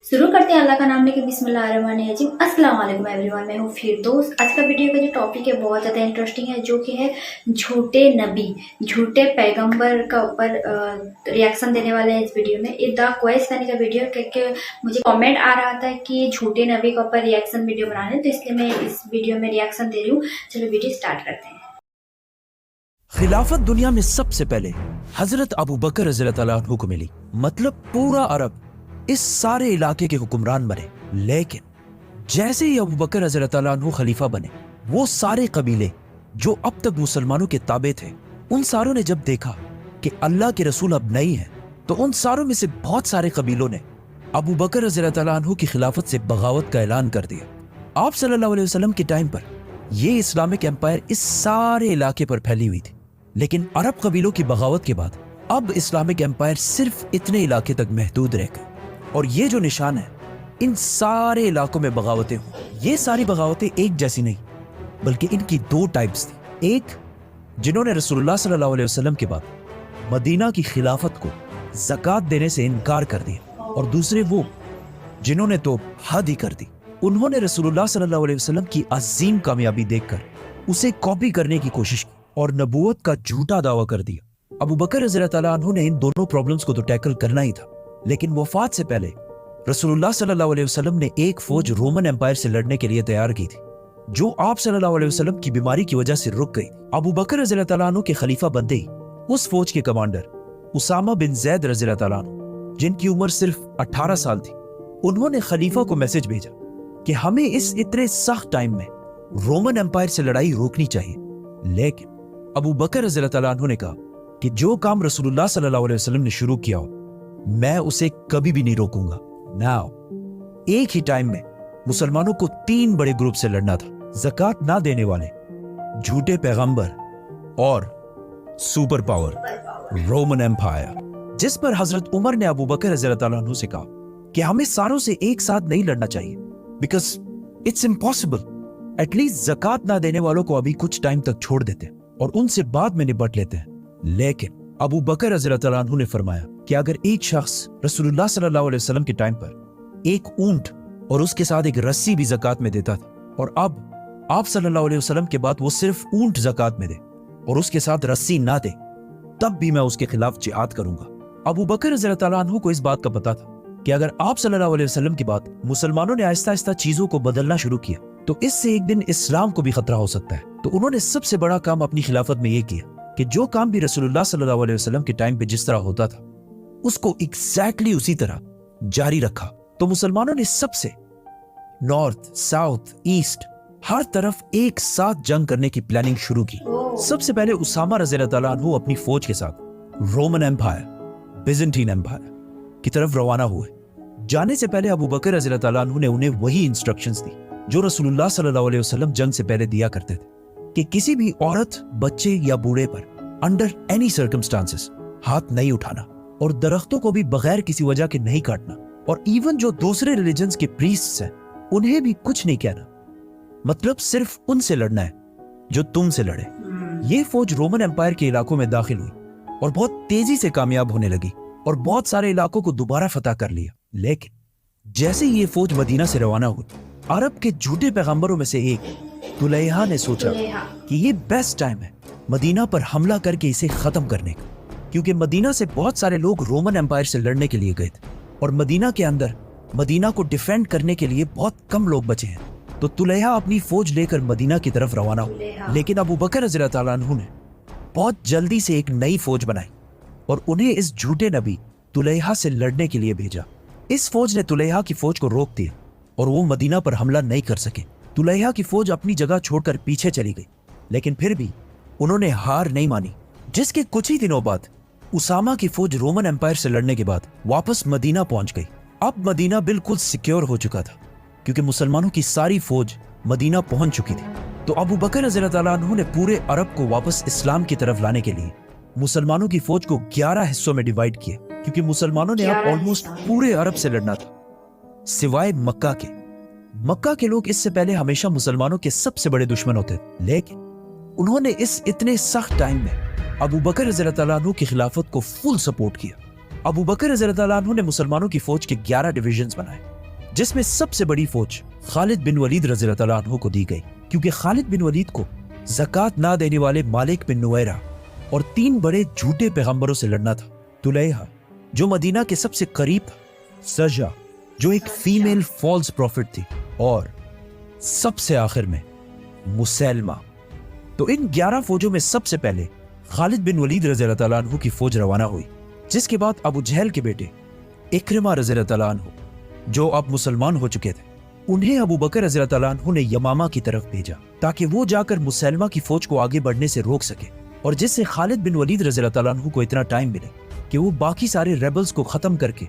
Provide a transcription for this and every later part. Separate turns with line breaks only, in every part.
शुरू करते हैं अल्लाह का नाम लेके बिस्मिल्लाहिर्रहमानिर्रहीम। अस्सलाम वालेकुम एवरीवन, मैं हूँ फिरदौस। आज का वीडियो का जो टॉपिक है बहुत ज़्यादा इंटरेस्टिंग है, जो कि है झूठे नबी, झूठे पैगंबर का ऊपर रिएक्शन देने वाले हैं इस वीडियो में। ये द क्वेस्ट करने का वीडियो क्योंकि मुझे कमेंट आ रहा था कि झूठे नबी के ऊपर रिएक्शन वीडियो बनाने, तो इसलिए मैं इस वीडियो में रिएक्शन दे रही हूँ। चलो वीडियो स्टार्ट करते हैं।
खिलाफत दुनिया में सबसे पहले हजरत अबू बकर रज़ियल्लाहु ताला अन्हु को मिली। मतलब पूरा अरब, इस सारे इलाके के हुक्मरान बने। लेकिन जैसे ही अबू बकर रज़ियल्लाहु ताला अन्हु खलीफा बने, वो सारे कबीले जो अब तक मुसलमानों के ताबे थे, उन सारों ने जब देखा कि अल्लाह के रसूल अब नहीं है, तो उन सारों में से बहुत सारे कबीलों ने अबू बकर रज़ियल्लाहु ताला अन्हु की खिलाफत से बगावत का ऐलान कर दिया। आप सल्लल्लाहु अलैहि वसल्लम के टाइम पर ये इस्लामिक एम्पायर इस सारे इलाके पर फैली हुई थी, लेकिन अरब कबीलों की बगावत के बाद अब इस्लामिक एम्पायर सिर्फ इतने इलाके तक महदूद रह गए। और ये जो निशान है, इन सारे इलाकों में बगावतें हुई। ये सारी बगावतें एक जैसी नहीं, बल्कि इनकी दो टाइप्स थी। एक, जिन्होंने रसूलुल्लाह सल्लल्लाहु अलैहि वसल्लम के बाद मदीना की खिलाफत को ज़कात देने से इनकार कर दिया, और दूसरे वो जिन्होंने तो हद ही कर दी। उन्होंने रसूलुल्लाह सल्लल्लाहु अलैहि वसल्लम की अजीम कामयाबी देखकर उसे कॉपी करने की कोशिश की और नबूवत का झूठा दावा कर दिया। अबू बकर रज़ियल्लाहु ताला अन्हु ने इन दोनों प्रॉब्लम्स को तो टैकल करना ही था, लेकिन वफात से पहले रसूलुल्लाह सल्लल्लाहु अलैहि वसल्लम ने एक फौज रोमन एम्पायर से लड़ने के लिए तैयार की थी, जो आप सल्लल्लाहु अलैहि वसल्लम की बीमारी की वजह से रुक गई। अबू बकर रज़ियल्लाहु ताला अन्हु के खलीफा बनते ही उस फौज के कमांडर उसामा बिन ज़ैद रज़ियल्लाहु ताला अन्हु, जिनकी उम्र सिर्फ 18 साल थी, उन्होंने खलीफा को मैसेज भेजा कि हमें इस इतने सख्त टाइम में रोमन एम्पायर से लड़ाई रोकनी चाहिए। लेकिन अबू बकर रज़ियल्लाहु ताला अन्हु ने कहा कि जो काम रसूलुल्लाह सल्लल्लाहु अलैहि वसल्लम ने शुरू किया हो, मैं उसे कभी भी नहीं रोकूंगा। नाउ, एक ही टाइम में मुसलमानों को 3 बड़े ग्रुप से लड़ना था: ज़कात ना देने वाले, झूठे पैगंबर और सुपर पावर रोमन एम्पायर। जिस पर हजरत उमर ने अबू बकर रज़ियल्लाहु ताला अन्हु से कहा कि हमें सारों से एक साथ नहीं लड़ना चाहिए, बिकॉज इट्स इम्पॉसिबल। एटलीस्ट ज़कात ना देने वालों को अभी कुछ टाइम तक छोड़ देते हैं और उनसे बाद में निपट लेते हैं। लेकिन अबू बकर रज़ियल्लाहु ताला अन्हु ने फरमाया कि अगर एक शख्स रसूलुल्लाह सल्लल्लाहु अलैहि वसल्लम के टाइम पर एक ऊंट और उसके साथ एक रस्सी भी ज़कात में देता था, और अब आप सल्लल्लाहु अलैहि वसल्लम के बाद वो सिर्फ ऊंट ज़कात में दे और उसके साथ रस्सी ना दे, तब भी मैं उसके खिलाफ जिहाद करूंगा। अबू बकर रज़ियल्लाहु ताला अन्हु को इस बात का पता था कि अगर आप सल्लल्लाहु अलैहि वसल्लम के बाद मुसलमानों ने आहिस्ता आहिस्ता चीजों को बदलना शुरू किया, तो इससे एक दिन इस्लाम को भी खतरा हो सकता है। तो उन्होंने सबसे बड़ा काम अपनी खिलाफत में यह किया कि जो काम भी रसूलुल्लाह सल्लल्लाहु अलैहि वसल्लम के टाइम पे जिस तरह होता था, उसको एग्जैक्टली उसी तरह जारी रखा। तो मुसलमानों ने सबसे नॉर्थ, साउथ, ईस्ट, हर तरफ एक साथ जंग करने की प्लानिंग शुरू की। सबसे पहले उसामा रज़ियल्लाहु ताला अन्हु अपनी फौज के साथ रोमन एम्पायर, बिजेंटीन एम्पायर की तरफ रवाना हुए। जाने से पहले अबू बकर रज़ियल्लाहु ताला अन्हु ने उन्हें वही इंस्ट्रक्शंस दी जो रसूलुल्लाह सल्लल्लाहु अलैहि वसल्लम जंग से पहले दिया करते थे, कि किसी भी औरत, बच्चे या बूढ़े पर अंडर एनी सर्कमस्टांसेस हाथ नहीं उठाना, और दरख्तों को भी बगैर किसी वजह के नहीं काटना, और इवन जो दूसरे रिलीजन्स के प्रीस्ट्स हैं उन्हें भी कुछ नहीं कहना। मतलब सिर्फ उनसे लड़ना है जो तुमसे लड़े। ये फौज रोमन एम्पायर के इलाकों में दाखिल हुई और बहुत तेजी से कामयाब होने लगी और बहुत सारे इलाकों को दोबारा फतह कर लिया। लेकिन जैसे ही ये फौज मदीना से रवाना हुई, अरब के झूठे पैगंबरों में से एक तुलैहा ने सोचा कि ये बेस्ट टाइम है मदीना पर हमला करके इसे खत्म करने का, क्योंकि मदीना से बहुत सारे लोग रोमन एम्पायर से लड़ने के लिए गए थे और मदीना के अंदर मदीना को डिफेंड करने के लिए बहुत कम लोग बचे हैं। तो तुलैहा अपनी फौज लेकर मदीना की तरफ रवाना हुआ। लेकिन अबू बकर रज़ियल्लाहु ताला अन्हु ने बहुत जल्दी से एक नई फौज बनाई और उन्हें इस झूठे नबी तुलैहा से लड़ने के लिए भेजा। इस फौज ने तुलैहा की फौज को रोक दिया और वो मदीना पर हमला नहीं कर सके। तुलैहा की फौज अपनी जगह छोड़कर पीछे चली गई, लेकिन फिर भी उन्होंने हार नहीं मानी, जिसके कुछ ही दिनों बाद उसामा की फौज रोमन एम्पायर से लड़ने के बाद वापस मदीना पहुंच गई। अब मदीना बिल्कुल सिक्योर हो चुका था, क्योंकि मुसलमानों की सारी फौज मदीना पहुंच चुकी थी। तो अबू बकर रज़ियल्लाहु ताला अन्हु ने पूरे अरब को वापस इस्लाम की तरफ लाने के लिए मुसलमानों की फौज को 11 हिस्सों में डिवाइड किया, क्योंकि मुसलमानों ने अब ऑलमोस्ट पूरे अरब से लड़ना था, सिवाय मक्का के। मक्का के लोग इससे पहले हमेशा मुसलमानों के सबसे बड़े दुश्मन होते थे, लेकिन उन्होंने इस इतने सख्त टाइम में अबू बकर रज़ियल्लाहु ताला अन्हु की खिलाफत को फुल सपोर्ट किया। अबू बकर रज़ियल्लाहु ताला अन्हु ने मुसलमानों की फौज के 11 डिविजन्स बनाए जिसमें सबसे बड़ी फौज खालिद बिन वलीद रज़ी अल्लाह तआला अन्हु को दी गई, क्योंकि खालिद बिन वलीद को ज़कात ना देने वाले मालिक बिन नुवैरा और 3 बड़े झूठे पैगंबरों से लड़ना था। तुलैहा जो मदीना के सबसे करीब था, सजा जो एक फीमेल फॉल्स प्रॉफिट थी, और सबसे आखिर में मुसैलमा। तो इन 11 फौजों में सबसे पहले खालिद बिन वलीद रज़ी अल्लाह तआला अन्हु की फौज रवाना हुई, जिसके बाद अबू जहल के बेटे इक्रिमा रज़ी अल्लाह तआला अन्हु, जो अब मुसलमान हो चुके थे, उन्हें अबू बकर रज़ी अल्लाह तआला अन्हु ने यमामा की तरफ भेजा ताकि वो जाकर मुसैलमा की फौज को आगे बढ़ने से रोक सके, और जिससे खालिद बिन वलीद रज़ी अल्लाह तआला अन्हु को इतना टाइम मिले कि वो बाकी सारे रेबल्स को खत्म करके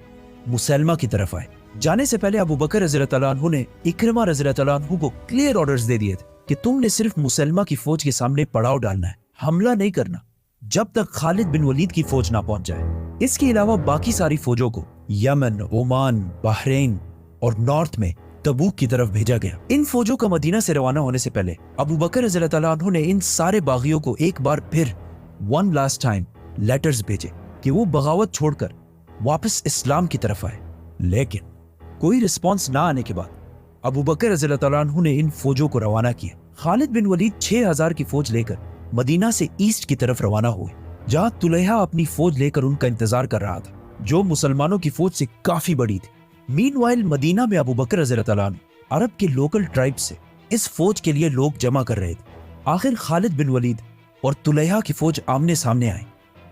मुसैलमा की तरफ आए। जाने से पहले अबू बकर रज़ी अल्लाह तआला अन्हु ने इक्रिमा रज़ी अल्लाह तआला अन्हु को क्लियर ऑर्डर्स दे दिए थे कि तुमने सिर्फ मुसैलमा की फौज के सामने पड़ाव डालना है, हमला नहीं करना जब तक खालिद बिन वलीद की फौज ना पहुंच जाए। इसके अलावा बाकी सारी फौजों को यमन, ओमान, बहरीन और नॉर्थ में तबूक की तरफ भेजा गया। इन फौजों का मदीना से रवाना होने से पहले अबू बकर रज़ी अल्लाह तआला अन्हु ने इन सारे बागियों को एक बार फिर वन लास्ट टाइम लेटर्स भेजे कि वो बगावत छोड़कर वापस इस्लाम की तरफ आए, लेकिन कोई रिस्पॉन्स ना आने के बाद अबू बकर रज़ी अल्लाह तआला अन्हु ने इन फौजों को रवाना किया। खालिद बिन वलीद 6000 की फौज लेकर मदीना से ईस्ट की तरफ रवाना हुए, जहां तुलैहा अपनी फौज लेकर उनका इंतजार कर रहा था, जो मुसलमानों की फौज से काफी बड़ी थी। मीनवाइल मदीना में अबू बकर रज़ी अल्लाह तआला अन्हु अरब के लोकल ट्राइब से इस फौज के लिए लोग जमा कर रहे थे। आखिर खालिद बिन वलीद और तुलैहा की फौज आमने सामने आई।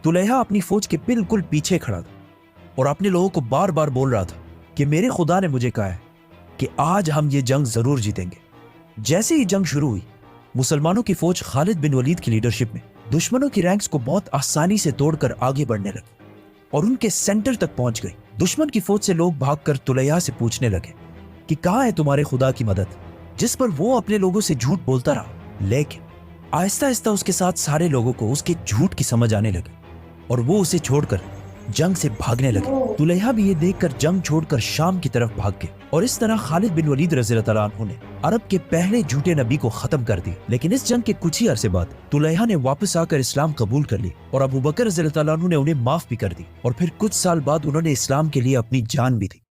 तुलैहा अपनी फौज के बिल्कुल पीछे खड़ा था और अपने लोगों को बार बार बोल रहा था कि मेरे खुदा ने मुझे कहा है कि आज हम ये जंग जरूर जीतेंगे। जैसे ही जंग शुरू हुई, मुसलमानों की फौज खालिद बिन वलीद की लीडरशिप में दुश्मनों की रैंक्स को बहुत आसानी से तोड़कर आगे बढ़ने लगी और उनके सेंटर तक पहुंच गई। दुश्मन की फौज से लोग भागकर तुलैहा से पूछने लगे कि कहाँ है तुम्हारे खुदा की मदद, जिस पर वो अपने लोगों से झूठ बोलता रहा। लेकिन आहिस्ता आहिस्ता उसके साथ सारे लोगों को उसके झूठ की समझ आने लगी और वो उसे छोड़कर जंग से भागने लगे। तुलैहा भी ये देखकर जंग छोड़कर शाम की तरफ भाग गए और इस तरह खालिद बिन वलीद रज़ी अल्लाह तआला अन्हु ने अरब के पहले झूठे नबी को खत्म कर दिया। लेकिन इस जंग के कुछ ही अरसे बाद तुलैहा ने वापस आकर इस्लाम कबूल कर ली और अबू बकर रज़ी अल्लाह तआला अन्हु ने उन्हें माफ भी कर दी, और फिर कुछ साल बाद उन्होंने इस्लाम के लिए अपनी जान भी दी।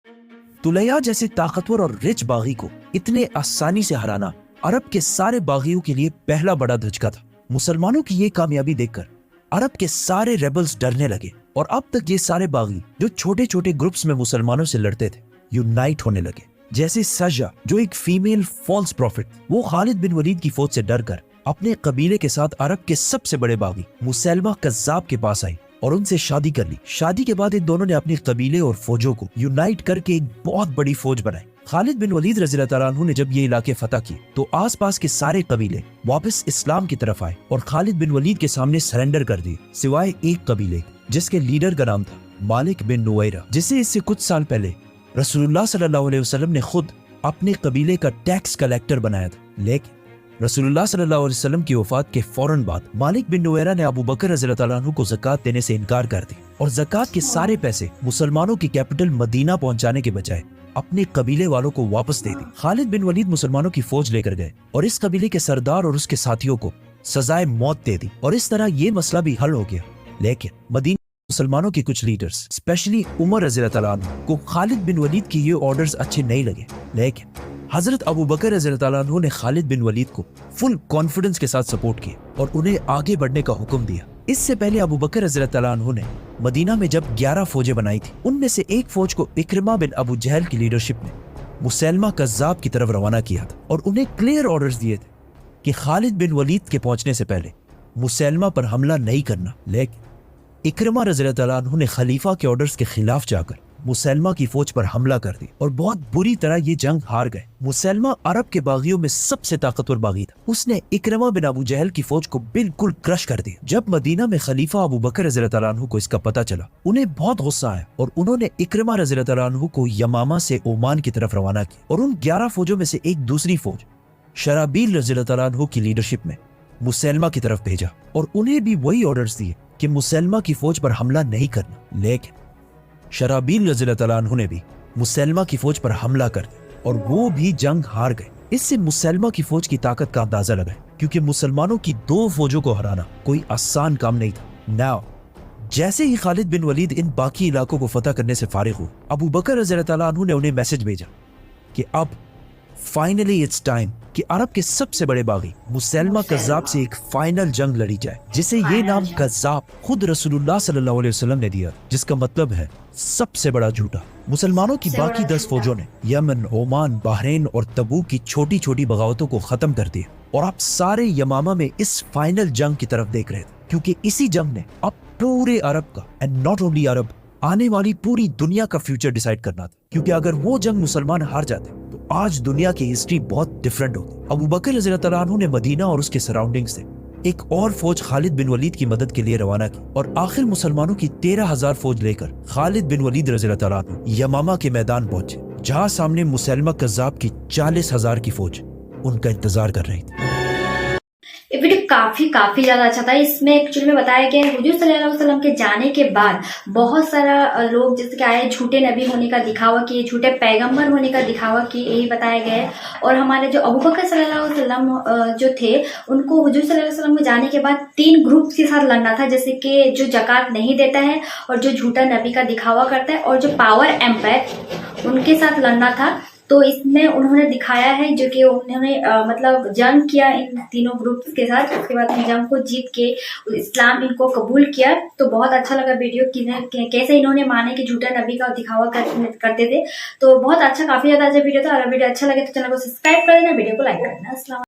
तुलैहा जैसे ताकतवर और रिच बागी को इतने आसानी से हराना अरब के सारे बागियों के लिए पहला बड़ा धचका था। मुसलमानों की ये कामयाबी देखकर अरब के सारे रेबल्स डरने लगे और अब तक ये सारे बागी जो छोटे छोटे ग्रुप्स में मुसलमानों से लड़ते थे यूनाइट होने लगे। जैसे सजा जो एक फीमेल फॉल्स प्रॉफिट, वो खालिद बिन वलीद की फौज से डरकर अपने कबीले के साथ अरब के सबसे बड़े बागी मुसैलमा कज़्ज़ाब के पास आई और उनसे शादी कर ली। शादी के बाद इन दोनों ने अपने कबीले और फौजों को यूनाइट करके एक बहुत बड़ी फौज बनाई। खालिद बिन वलीद रज़ी अल्लाह तआला अन्हु ने जब ये इलाके फतह किए तो आसपास के सारे कबीले वापस इस्लाम की तरफ आए और खालिद बिन वलीद के सामने सरेंडर कर दिए, सिवाय एक कबीले जिसके लीडर का नाम था मालिक बिन नुवैरा, जिसे इससे कुछ साल पहले रसूलुल्लाह सल्लल्लाहु अलैहि वसल्लम ने खुद अपने कबीले का टैक्स कलेक्टर बनाया था। लेकिन रसूलुल्लाह सल्लल्लाहु अलैहि वसल्लम की वफात के फौरन बाद मालिक बिन नुवैरा ने अबू बकर रज़ी अल्लाह तआला अन्हु को ज़कात देने से इनकार कर दी और ज़कात के सारे पैसे मुसलमानों की कैपिटल मदीना पहुंचाने के बजाय अपने कबीले वालों को वापस दे दी। खालिद बिन वलीद मुसलमानों की फौज लेकर गए और इस कबीले के सरदार और उसके साथियों को सजाए मौत दे दी और इस तरह ये मसला भी हल हो गया। लेकिन मदीना मुसलमानों के कुछ लीडर्स स्पेशली उमर रज़ी अल्लाह तआला अन्हु को खालिद बिन वलीद की ये ऑर्डर्स अच्छे नहीं लगे। लेकिन हजरत अबू बकर रज़ी अल्लाह तआला अन्हु ने खालिद बिन वलीद को फुल कॉन्फिडेंस के साथ सपोर्ट किया और उन्हें आगे बढ़ने का हुक्म दिया। इससे पहले अबू बकर रज़ी अल्लाह तआला अन्हु ने मदीना में जब 11 फौजें बनाई थी, उनमें से एक फौज को इक्रिमा बिन अबू जहल की लीडरशिप में मुसैलमा कज़्ज़ाब की तरफ रवाना किया था और उन्हें क्लियर ऑर्डर्स दिए थे कि खालिद बिन वलीद के पहुंचने से पहले मुसैलमा पर हमला नहीं करना। लेकिन इक्रिमा रज़ी अल्लाह तआला अन्हु ने खलीफा के ऑर्डर्स के खिलाफ जाकर मुसैलमा की फौज पर हमला कर दी और बहुत बुरी तरह ये जंग हार गए। मुसैलमा अरब के बागियों में सबसे ताकतवर बागी था। उसने इक्रिमा बिन अबू जहल की फौज को बिल्कुल क्रश कर दिया। जब मदीना में खलीफा अबू बकर रज़ी अल्लाह तआला अन्हु को इसका पता चला, उन्हें बहुत गुस्सा आया और उन्होंने इक्रिमा रज़ी अल्लाह तआला अन्हु को यमामा से ओमान की तरफ रवाना किया और उन 11 फौजों में से एक दूसरी फौज शराबील रज़ी अल्लाह तआला अन्हु की लीडरशिप में मुसैलमा की तरफ भेजा और उन्हें भी वही ऑर्डर्स दिए कि मुसैलमा की फौज पर हमला नहीं करना। लेकिन शराबील रज़ी अल्लाह तआला अन्हु ने भी मुसैलमा की फौज पर हमला कर दिया और वो भी जंग हार गए। इससे मुसैलमा की फौज की ताकत का अंदाजा लगाए, क्योंकि मुसलमानों की 2 फौजों को हराना कोई आसान काम नहीं था। नाउ जैसे ही खालिद बिन वलीद इन बाकी इलाकों को फतह करने से फारिग हुए, अबू बकर रज़ी अल्लाह तआला अन्हु ने उन्हें मैसेज भेजा کہ اب फाइनली इट्स टाइम कि अरब के सबसे बड़े बागी मुसैलमा कज़्ज़ाब से एक फाइनल जंग लड़ी जाए, जिसे ये नाम कज़्ज़ाब खुद रसूलुल्लाह सल्लल्लाहु अलैहि वसल्लम ने दिया, जिसका मतलब है सबसे बड़ा झूठा। मुसलमानों की बाकी 10 फौजों ने यमन, ओमान, बहरीन और तबूक की छोटी छोटी बगावतों को खत्म कर दिया और आप सारे यमामा में इस फाइनल जंग की तरफ देख रहे थे, क्योंकि इसी जंग ने अब पूरे अरब का एंड नॉट ओनली अरब आने वाली पूरी दुनिया का फ्यूचर डिसाइड करना था। क्योंकि अगर वो जंग मुसलमान हार जाते तो आज दुनिया की हिस्ट्री बहुत डिफरेंट होती। अबू बकर रज़ियल्लाहु अन्हु ने मदीना और उसके सराउंडिंग से एक और फौज खालिद बिन वलीद की मदद के लिए रवाना की और आखिर मुसलमानों की 13,000 फौज लेकर खालिद बिन वलीद रज़ियल्लाहु अन्हु यमामा के मैदान पहुंचे, जहां सामने मुसैलमा कज़्ज़ाब की 40,000 की फौज उनका इंतजार कर रही थी।
ये वीडियो काफी ज्यादा अच्छा था। इसमें एक्चुअली में बताया गया है हुजूर सल्लल्लाहु अलैहि वसल्लम के जाने के बाद बहुत सारा लोग जैसे कि आए झूठे नबी होने का दिखावा किए, झूठे पैगंबर होने का दिखावा किए, यही बताया गया है। और हमारे जो अबू बकर सल्लल्लाहु अलैहि वसल्लम जो थे, उनको हुजूर सल्लल्लाहु अलैहि वसल्लम में जाने के बाद 3 ग्रुप के साथ लड़ना था, जैसे कि जो ज़कात नहीं देता है और जो झूठा नबी का दिखावा करता है और जो पावर एम्पायर, उनके साथ लड़ना था। तो इसमें उन्होंने दिखाया है जो कि उन्होंने मतलब जंग किया इन तीनों ग्रुप्स के साथ। उसके बाद में जंग को जीत के इस्लाम इनको कबूल किया। तो बहुत अच्छा लगा वीडियो कि कैसे इन्होंने माने कि झूठा नबी का दिखावा करते थे। तो बहुत अच्छा, काफी ज्यादा अच्छा वीडियो था। अगर वीडियो अच्छा लगे तो चैनल को सब्सक्राइब कर देना, वीडियो को लाइक करना। अस्सलाम।